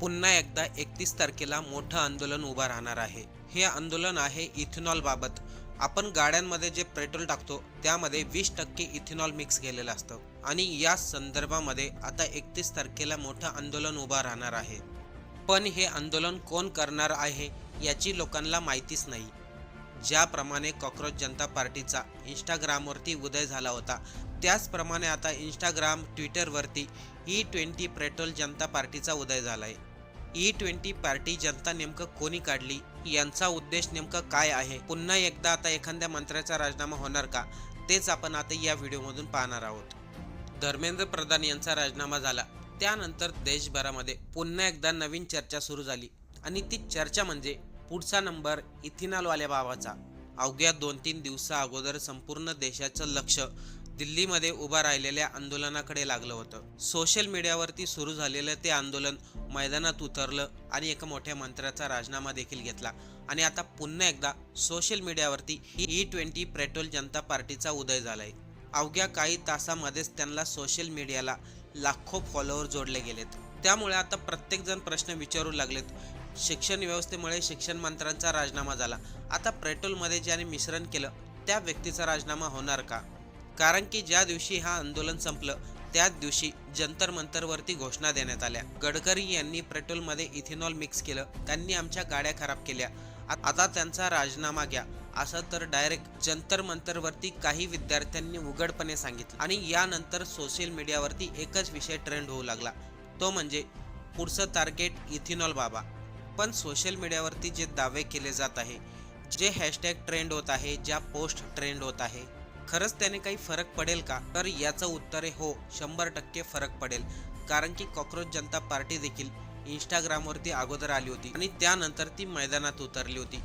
पुन्हा एकदा 31 तारखेला मोठं आंदोलन उभा राहणार आहे. हे आंदोलन आहे इथेनॉल बाबत. आपण गाड्यांमध्ये जे पेट्रोल टाकतो त्यामध्ये 20% इथेनॉल मिक्स केलेलं असतं आणि या संदर्भामध्ये आता 31 तारखेला मोठं आंदोलन उभा राहणार आहे. पण हे आंदोलन कोण करणार आहे याची लोकांना माहितीच नाही. ज्याप्रमाणे कॉकरोच जनता पार्टीचा इंस्टाग्रामवरती उदय झाला होता, त्याचप्रमाणे आता इंस्टाग्राम, ट्विटरवरती E20 पेट्रोल जनता पार्टीचा उदय झाला आहे. E20 पार्टी जनता नेमकं कोणी काढली, यांचा उद्देश नेमका काय आहे, पुन्हा एकदा आता एखाद्या मंत्र्याचा राजीनामा होणार का, तेच आपण आता या व्हिडिओमधून पाहणार आहोत. धर्मेंद्र प्रधान यांचा राजीनामा झाला त्यानंतर देशभरामध्ये पुन्हा एकदा नवीन चर्चा सुरू झाली आणि ती चर्चा म्हणजे पुढचा नंबर इथेनॉलवाल्या बाबाचा. अवघ्या 2-3 दिवसा अगोदर संपूर्ण देशाचं लक्ष दिल्लीमध्ये उभा राहिलेल्या आंदोलनाकडे लागलं होतं. सोशल मीडियावरती सुरू झालेलं ते आंदोलन मैदानात उतरलं आणि एका मोठ्या मंत्र्याचा राजीनामा देखील घेतला आणि आता पुन्हा एकदा सोशल मीडियावरती E20 पेट्रोल जनता पार्टीचा उदय झालाय. अवघ्या काही तासामध्येच त्यांना सोशल मीडियाला लाखो फॉलोअर जोडले गेलेत. त्यामुळे आता प्रत्येकजण प्रश्न विचारू लागलेत, शिक्षण व्यवस्थेमुळे शिक्षण मंत्र्यांचा राजीनामा झाला, आता पेट्रोलमध्ये ज्याने मिश्रण केलं त्या व्यक्तीचा राजीनामा होणार का? कारण की ज्या दिवशी हा आंदोलन संपलं त्याच दिवशी जंतर मंतरवरती घोषणा देण्यात आल्या. गडकरी यांनी पेट्रोलमध्ये इथेनॉल मिक्स केलं, त्यांनी आमच्या गाड्या खराब केल्या, आता त्यांचा राजीनामा घ्या, असं तर डायरेक्ट जंतर मंतरवरती काही विद्यार्थ्यांनी उघडपणे सांगितलं. आणि यानंतर सोशल मीडियावरती एकच विषय ट्रेंड होऊ लागला, तो म्हणजे पुढचं टार्गेट इथेनॉल बाबा. पण सोशल मीडियावरती जे दावे केले जात आहे, जे हॅशटॅग ट्रेंड होत आहे, ज्या पोस्ट ट्रेंड होत आहे, खरंच त्याने काही फरक पडेल का? तर याचं उत्तर आहे हो, 100% फरक पडेल. कारण की कॉकरोच जनता पार्टी देखील इंस्टाग्रामवरती अगोदर आली होती आणि त्यानंतर ती मैदानात उतरली होती.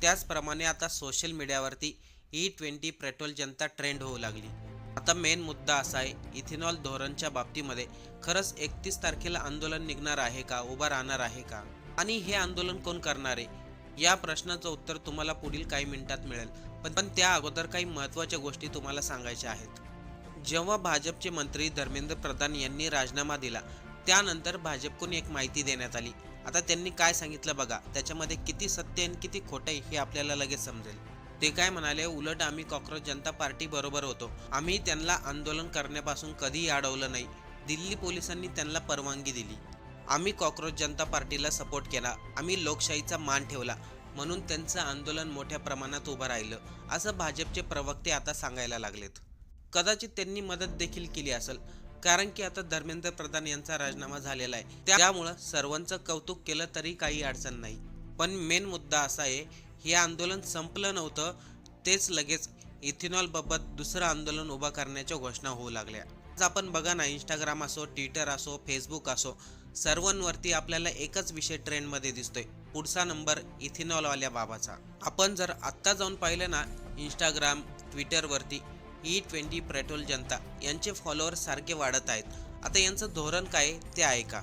त्याचप्रमाणे आता सोशल मीडियावरती E20 पेट्रोल जनता ट्रेंड होऊ लागली. आता मेन मुद्दा असा आहे, इथेनॉल धोरणच्या बाबतीमध्ये खरंच 31 तारखेला आंदोलन निघणार आहे का, उभा राहणार आहे का, आणि हे आंदोलन कोण करणार आहे, या प्रश्नाचं उत्तर तुम्हाला पुढील काही मिनिटात मिळेल. पण त्या अगोदर काही महत्त्वाच्या गोष्टी तुम्हाला सांगायच्या आहेत. जेव्हा भाजपचे मंत्री धर्मेंद्र प्रधान यांनी राजीनामा दिला त्यानंतर भाजपकडून एक माहिती देण्यात आली. आता त्यांनी काय सांगितलं बघा, त्याच्यामध्ये किती सत्य आणि किती खोटं आहे हे आपल्याला लगेच समजेल. ते काय म्हणाले, उलट आम्ही कॉकरोच जनता पार्टी बरोबर होतो, आम्ही त्यांना आंदोलन करण्यापासून कधीही अडवलं नाही, दिल्ली पोलिसांनी त्यांना परवानगी दिली, आम्ही कॉकरोच जनता पार्टीला सपोर्ट केला, आम्ही लोकशाहीचा मान ठेवला, म्हणून त्यांचं आंदोलन मोठ्या प्रमाणात उभं राहिलं, असं भाजपचे प्रवक्ते आता सांगायला लागलेत. कदाचित त्यांनी मदत देखील केली असेल, कारण की आता धर्मेंद्र प्रधान यांचा राजीनामा झालेला आहे, त्यामुळं सर्वांचं कौतुक केलं तरी काही अडचण नाही. पण मेन मुद्दा असा आहे, हे आंदोलन संपलं नव्हतं, तेच लगेच इथेनॉलबाबत दुसरं आंदोलन उभा करण्याच्या घोषणा होऊ लागल्या. आज आपण बघा ना, इंस्टाग्राम असो, ट्विटर असो, फेसबुक असो, सर्वांवरती आपल्याला एकच विषय ट्रेंडमध्ये दिसतोय, पुढचा नंबर इथेनॉलवाल्या बाबाचा. आपण जर आत्ता जाऊन पाहिलं ना, इंस्टाग्राम, ट्विटरवरती E20 पेट्रोल जनता यांचे फॉलोअर्स सारखे वाढत आहेत. आता यांचं धोरण काय ते ऐका.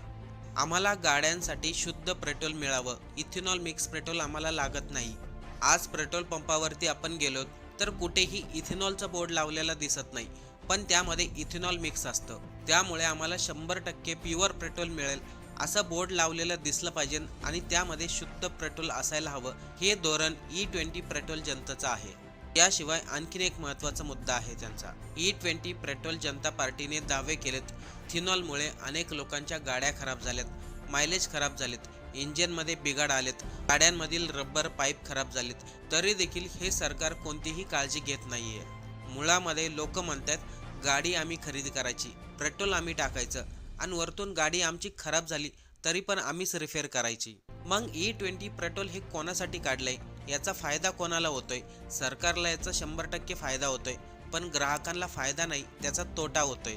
आम्हाला गाड्यांसाठी शुद्ध पेट्रोल मिळावं, इथेनॉल मिक्स पेट्रोल आम्हाला लागत नाही. आज पेट्रोल पंपावरती आपण गेलो तर कुठेही इथेनॉलचा बोर्ड लावलेला दिसत नाही, पण त्यामध्ये इथेनॉल मिक्स असतं, त्यामुळे आम्हाला 100% प्युअर पेट्रोल मिळेल असं बोर्ड लावलेलं दिसलं पाहिजे आणि त्यामध्ये शुद्ध पेट्रोल असायला हवं. हे धोरण E20 पेट्रोल जनतेचं आहे. याशिवाय आणखीन एक महत्त्वाचा मुद्दा आहे त्यांचा. E20 पेट्रोल जनता पार्टीने दावे केलेत, इथेनॉलमुळे अनेक लोकांच्या गाड्या खराब झाल्यात, मायलेज खराब झालेत, इंजिनमध्ये बिघाड आलेत, गाड्यांमधील रबर पाईप खराब झालेत, तरी देखील हे सरकार कोणतीही काळजी घेत नाहीये. मुळामध्ये लोक म्हणतात गाडी आम्ही खरेदी करायची, पेट्रोल आम्ही टाकायचं आणि वरतून गाडी आमची खराब झाली तरी पण आम्हीच रिपेअर करायची. मग E20 पेट्रोल हे कोणासाठी काढलंय, याचा फायदा कोणाला होतोय? सरकारला याचा 100% फायदा होतोय, पण ग्राहकांना फायदा नाही, त्याचा तोटा होतोय.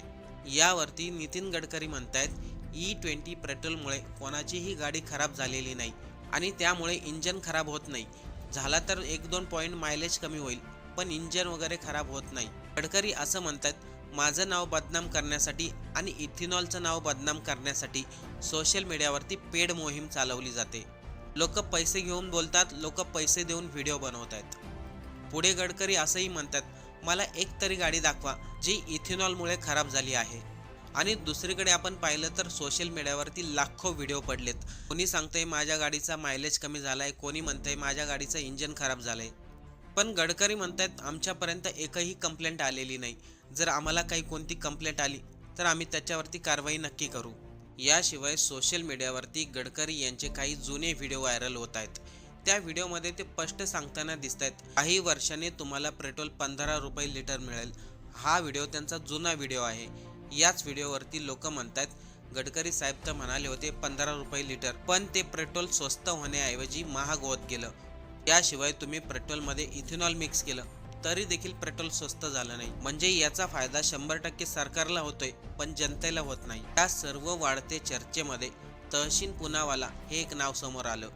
यावरती नितीन गडकरी म्हणतायत E20 पेट्रोलमुळे कोणाचीही गाडी खराब झालेली नाही आणि त्यामुळे इंजन खराब होत नाही, झाला तर 1-2 पॉईंट मायलेज कमी होईल, पण इंजन वगैरे खराब होत नाही. गडकरी असं म्हणतात, माझं नाव बदनाम करण्यासाठी आणि इथेनॉलचं नाव बदनाम करण्यासाठी सोशल मीडियावरती पेड मोहीम चालवली जाते. लोक पैसे घेऊन बोलतात, लोक पैसे देऊन व्हिडिओ बनवत आहेत. पुढे गडकरी असंही म्हणतात, मला एक तरी गाडी दाखवा जी इथेनॉलमुळे खराब झाली आहे. आणि दुसरीकडे आपण पाहिलं तर सोशल मीडियावरती लाखो व्हिडिओ पडलेत. कोणी सांगतंय माझ्या गाडीचा मायलेज कमी झालाय, कोणी म्हणतंय माझ्या गाडीचं इंजन खराब झालंय. पण गडकरी म्हणतायत आमच्यापर्यंत एकही कंप्लेंट आलेली नाही. जर आम्हाला काही कोणती कंप्लेंट आली तर आम्ही त्याच्यावरती कारवाई नक्की करू. याशिवाय सोशल मीडियावरती गडकरी यांचे काही जुने व्हिडिओ व्हायरल होत आहेत. त्या व्हिडिओमध्ये ते स्पष्ट सांगताना दिसत आहेत, काही वर्षांनी तुम्हाला पेट्रोल 15 रुपये लिटर मिळेल. हा व्हिडिओ त्यांचा जुना व्हिडिओ आहे. याच व्हिडिओवरती लोक म्हणतात गडकरी साहेब तर म्हणाले होते 15 रुपये लिटर, पण ते पेट्रोल स्वस्त होण्याऐवजी महाग होत गेलं. याशिवाय तुम्ही पेट्रोलमध्ये इथेनॉल मिक्स केलं तरी देखील पेट्रोल स्वस्त झालं नाही. म्हणजे याचा फायदा 100% सरकारला होतोय पण जनतेला होत नाही. या सर्व वाढते चर्चेमध्ये तहसीन पुनावाला हे एक नाव समोर आलं.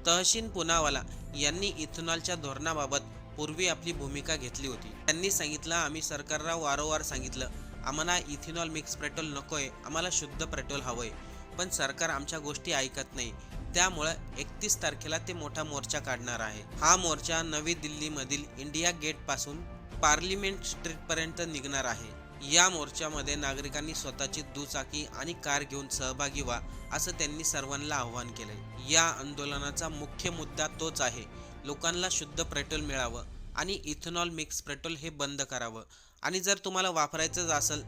तहसीन पुनावाला यांनी इथेनॉलच्या धोरणाबाबत पूर्वी आपली भूमिका घेतली होती. त्यांनी सांगितलं आम्ही सरकारला वारंवार सांगितलं आम्हाला इथेनॉल मिक्स पेट्रोल नकोय, आम्हाला शुद्ध पेट्रोल हवंय, पण सरकार आमच्या गोष्टी ऐकत नाही. त्यामुळे 31 तारखेला ते मोठा मोर्चा काढणार आहे. हा मोर्चा नवी दिल्लीमधील इंडिया गेट पासून पार्लिमेंट स्ट्रीट पर्यंत निघणार आहे. या मोर्चामध्ये नागरिकांनी स्वतःची दुचाकी आणि कार घेऊन सहभागी व्हा असं त्यांनी सर्वांना आवाहन केलंय. या आंदोलनाचा मुख्य मुद्दा तोच आहे, लोकांना शुद्ध पेट्रोल मिळावं आणि इथेनॉल मिक्स पेट्रोल हे बंद करावं. आणि जर तुम्हाला वापरायचंच असेल,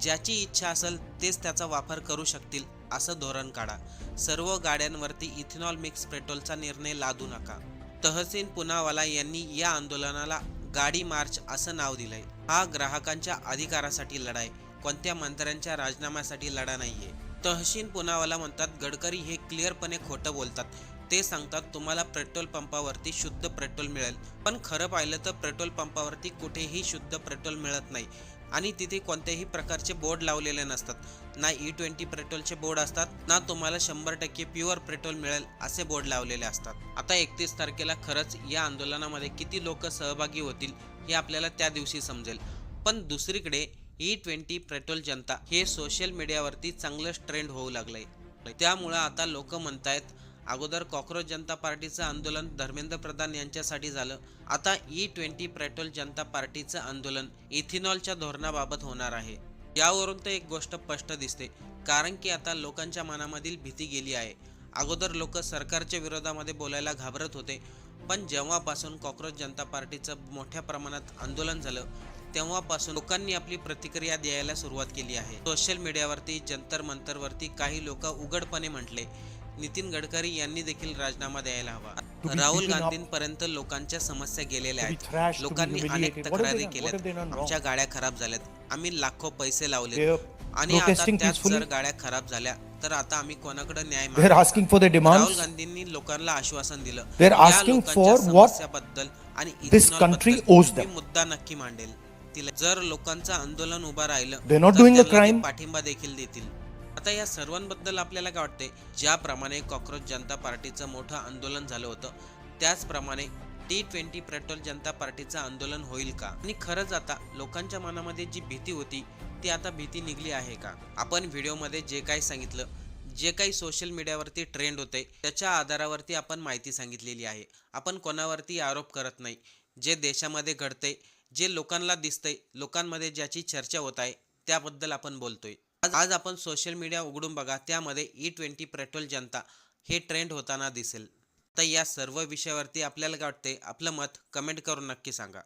ज्याची इच्छा असेल तेच त्याचा वापर करू शकतील असं धोरण काढा. सर्व गाड्यांवरती इथेनॉल मिक्स पेट्रोलचा निर्णय लादू नका. तहसीन पुनावाला यांनी या आंदोलनाला गाडी मार्च असं नाव दिलंय. हा ग्राहकांच्या अधिकारासाठी लढाई, कोणत्या मंत्र्यांच्या राजीनाम्यासाठी लढा नाहीये. तहसीन पुनावाला म्हणतात गडकरी हे क्लिअरपणे खोटं बोलतात. ते सांगतात तुम्हाला पेट्रोल पंपावरती शुद्ध पेट्रोल मिळेल, पण खरं पाहिलं तर पेट्रोल पंपावरती कुठेही शुद्ध पेट्रोल मिळत नाही आणि तिथे कोणत्याही प्रकारचे बोर्ड लावलेले नसतात. ना E20 पेट्रोलचे बोर्ड असतात, ना तुम्हाला 100% प्युअर पेट्रोल मिळेल असे बोर्ड लावलेले असतात. आता 31 तारखेला खरंच या आंदोलनामध्ये किती लोक सहभागी होतील हे आपल्याला त्या दिवशी समजेल. पण दुसरीकडे E20 पेट्रोल जनता हे सोशल मीडियावरती चांगलंच ट्रेंड होऊ लागलंय. त्यामुळं आता लोक म्हणतायत अगोदर कॉक्रोच जनता पार्टीचं आंदोलन धर्मेंद्र प्रधान यांच्यासाठी झालं, आता E20 पेट्रोल जनता पार्टीचं आंदोलन इथेनॉलच्या धोरणाबाबत होणार आहे. यावरून तर एक गोष्ट स्पष्ट दिसते, कारण की आता लोकांच्या मनामधील भीती गेली आहे. अगोदर लोक सरकारच्या विरोधामध्ये बोलायला घाबरत होते, पण जेव्हापासून कॉक्रोच जनता पार्टीचं मोठ्या प्रमाणात आंदोलन झालं तेव्हापासून लोकांनी आपली प्रतिक्रिया द्यायला सुरुवात केली आहे. सोशल मीडियावरती जंतर मंतरवरती काही लोक उघडपणे म्हटले नितीन गडकरी यांनी देखील राजीनामा द्यायला हवा. राहुल गांधींपर्यंत लोकांच्या समस्या गेलेल्या आहेत. लोकांनी अनेक तक्रारी केल्यात, आमच्या गाड्या खराब झाल्यात, आम्ही लाखो पैसे लावले आणि आता त्याच जर गाड्या खराब झाल्या तर आता आम्ही कोणाकडे न्याय मागू? राहुल गांधींनी लोकांना आश्वासन दिलं या लोकांच्या समस्याबद्दल आणि इथेनॉलबद्दल मुद्दा नक्की मांडेल. जर लोकांचं आंदोलन उभं राहिलं तर त्यांना पाठिंबा देखील देतील. आता या सर्वांबद्दल आपल्याला काय वाटते? ज्याप्रमाणे कॉक्रोच जनता पार्टीचं मोठं आंदोलन झालं होतं त्याचप्रमाणे T20 पेट्रोल जनता पार्टीचं आंदोलन होईल का? आणि खरंच आता लोकांच्या मनामध्ये जी भीती होती ती आता भीती निघली आहे का? आपण व्हिडिओमध्ये जे काही सांगितलं, जे काही सोशल मीडियावरती ट्रेंड होते त्याच्या आधारावरती आपण माहिती सांगितलेली आहे. आपण कोणावरती आरोप करत नाही. जे देशामध्ये घडते, जे लोकांना दिसतंय, लोकांमध्ये ज्याची चर्चा होत आहे त्याबद्दल आपण बोलतोय. आज आपण सोशल मीडिया उघडून बघा, त्यामध्ये E20 पेट्रोल जनता हे ट्रेंड होताना दिसेल. तर या सर्व विषयावरती आपल्याला काय वाटते? आपलं मत कमेंट करून नक्की सांगा.